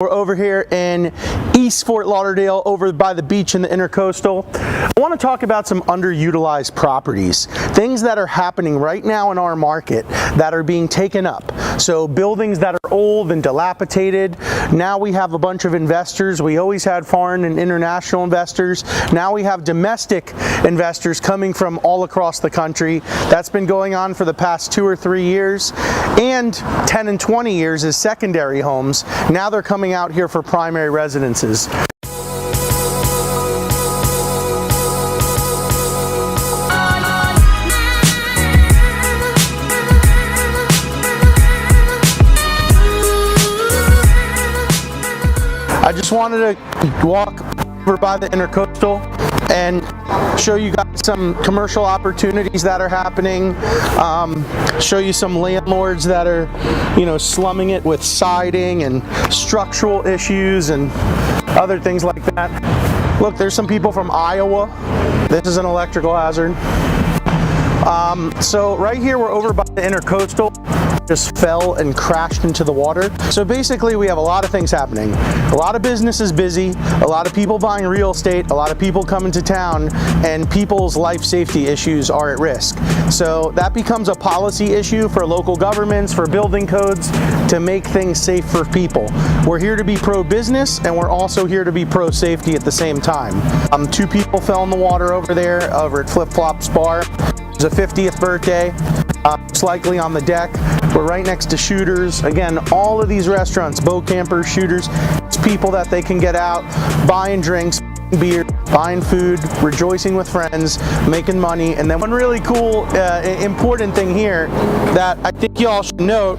We're over here in East Fort Lauderdale, over by the beach in the Intercoastal. I want to talk about some underutilized properties, things that are happening right now in our market that are being taken up. So buildings that are old and dilapidated. Now we have a bunch of investors. We always had foreign and international investors. Now we have domestic investors coming from all across the country. That's been going on for the past 2 or 3 years, and 10 and 20 years as secondary homes. Now they're coming out here for primary residences. I just wanted to walk over by the Intercoastal and show you guys some commercial opportunities that are happening, show you some landlords that are, slumming it with siding and structural issues and other things like that. Look, there's some people from Iowa. This is an electrical hazard. So right here we're over by the Intercoastal. Just fell and crashed into the water. So basically we have a lot of things happening. A lot of businesses busy, a lot of people buying real estate, a lot of people coming to town, and people's life safety issues are at risk. So that becomes a policy issue for local governments, for building codes, to make things safe for people. We're here to be pro-business, and we're also here to be pro-safety at the same time. 2 people fell in the water over there, over at Flip Flop's Bar. It was a 50th birthday, most likely on the deck. We're right next to Shooters. Again, all of these restaurants, boat campers, Shooters, it's people that they can get out, buying drinks, beer, buying food, rejoicing with friends, making money. And then one really cool, important thing here that I think y'all should note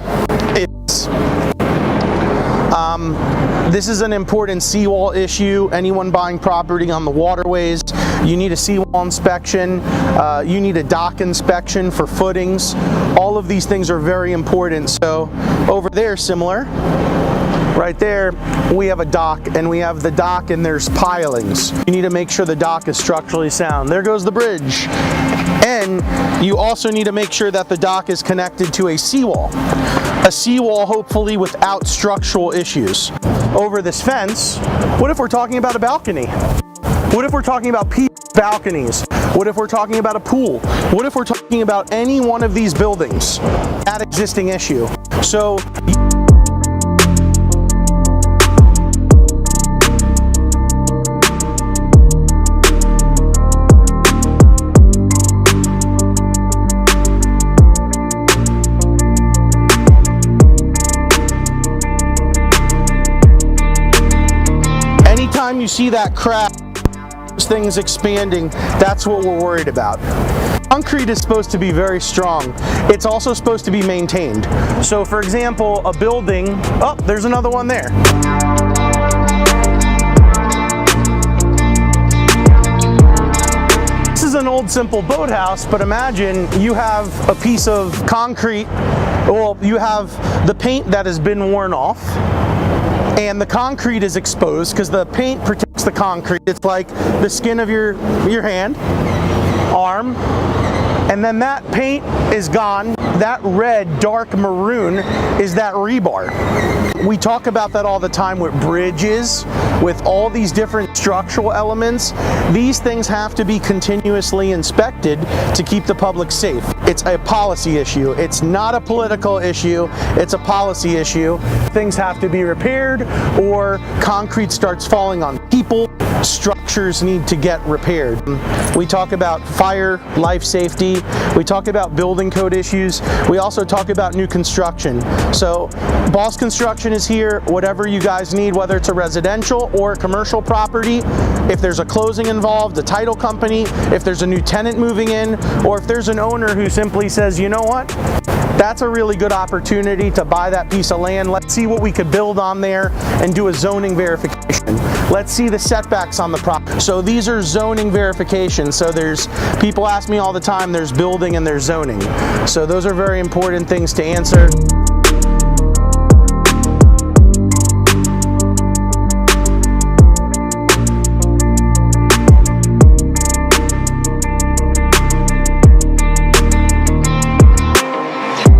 is this is an important seawall issue. Anyone buying property on the waterways, you need a seawall inspection, you need a dock inspection for footings. All of these things are very important. So over there, similar, right there, we have a dock, and we have the dock and there's pilings. You need to make sure the dock is structurally sound. There goes the bridge. And you also need to make sure that the dock is connected to a seawall. A seawall, hopefully without structural issues. Over this fence, what if we're talking about a balcony? What if we're talking about balconies? What if we're talking about a pool? What if we're talking about any one of these buildings? That existing issue. So anytime you see that crack, things expanding, that's what we're worried about. Concrete is supposed to be very strong. It's also supposed to be maintained. So for example, a building, oh, there's another one there. This is an old simple boathouse, but imagine you have a piece of concrete, well, you have the paint that has been worn off, and the concrete is exposed because the paint protects the concrete. It's like the skin of your hand, arm, and then that paint is gone. That red, dark maroon is that rebar. We talk about that all the time with bridges, with all these different structural elements. These things have to be continuously inspected to keep the public safe. It's a policy issue. It's not a political issue. It's a policy issue. Things have to be repaired, or concrete starts falling on people. Structures need to get repaired. We talk about fire, life safety. We talk about building code issues. We also talk about new construction. So BOSS Construction is here. Whatever you guys need, whether it's a residential or a commercial property, if there's a closing involved, a title company, if there's a new tenant moving in, or if there's an owner who simply says, you know what, that's a really good opportunity to buy that piece of land. Let's see what we could build on there and do a zoning verification. Let's see the setbacks on the property. So these are zoning verifications. So there's, people ask me all the time, there's building and there's zoning. So those are very important things to answer.